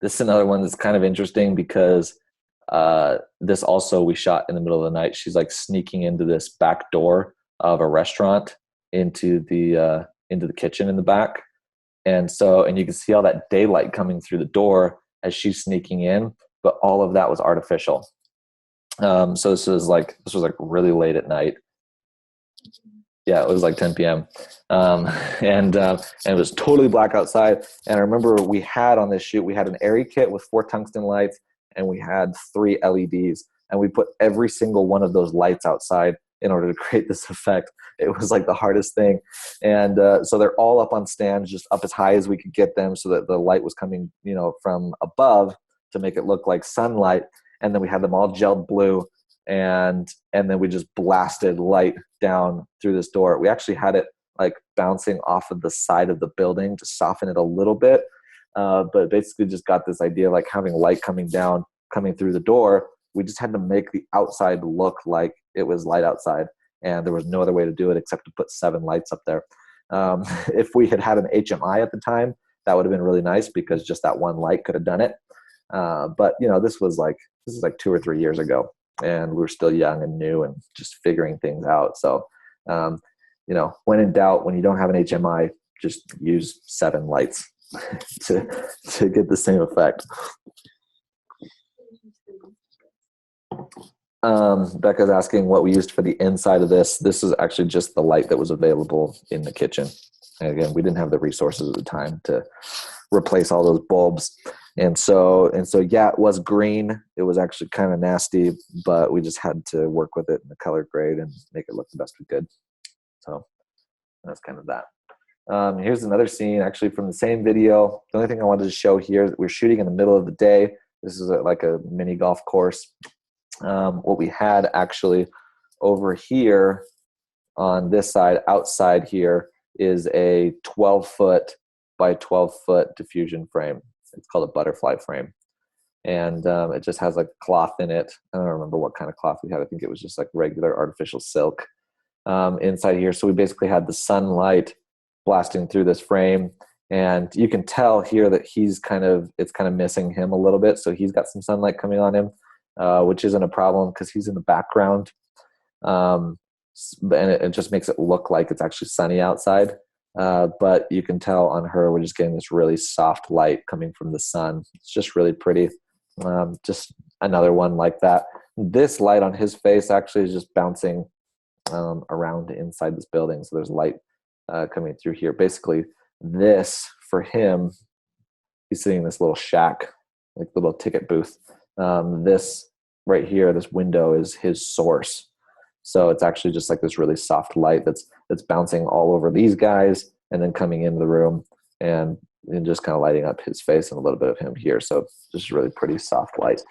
This is another one that's kind of interesting because this also we shot in the middle of the night. She's like sneaking into this back door of a restaurant into the kitchen in the back. And you can see all that daylight coming through the door as she's sneaking in, but all of that was artificial. So this was like really late at night. Yeah, it was like 10 p.m. And it was totally black outside. And I remember we had on this shoot, we had an Airy kit with 4 tungsten lights, and we had 3 LEDs. And we put every single one of those lights outside in order to create this effect. It was like the hardest thing. And so they're all up on stands, just up as high as we could get them so that the light was coming, from above to make it look like sunlight. And then we had them all gelled blue. And then we just blasted light down through this door. We actually had it like bouncing off of the side of the building to soften it a little bit. But basically just got this idea, like having light coming through the door. We just had to make the outside look like it was light outside. And there was no other way to do it except to put 7 lights up there. If we had had an HMI at the time, that would have been really nice because just that one light could have done it. But this is like 2 or 3 years ago. And we were still young and new and just figuring things out. So, when in doubt, when you don't have an HMI, just use 7 lights to get the same effect. Becca's asking what we used for the inside of this. This is actually just the light that was available in the kitchen. And again, we didn't have the resources at the time to replace all those bulbs. And so yeah, it was green. It was actually kind of nasty, but we just had to work with it in the color grade and make it look the best we could. So that's kind of that. Here's another scene actually from the same video. The only thing I wanted to show here is we're shooting in the middle of the day. This is like a mini golf course. What we had actually over here on this side, outside here, is a 12-foot by 12-foot diffusion frame. It's called a butterfly frame. And it just has like cloth in it. I don't remember what kind of cloth we had. I think it was just like regular artificial silk inside here. So we basically had the sunlight blasting through this frame. And you can tell here that it's kind of missing him a little bit. So he's got some sunlight coming on him, which isn't a problem because he's in the background. And it just makes it look like it's actually sunny outside. But you can tell on her, we're just getting this really soft light coming from the sun. It's just really pretty. Just another one like that. This light on his face actually is just bouncing around inside this building. So there's light coming through here. Basically, this for him, he's sitting in this little shack, like little ticket booth. This right here, this window is his source. So it's actually just like this really soft light that's bouncing all over these guys and then coming into the room and just kind of lighting up his face and a little bit of him here. So just really pretty soft light.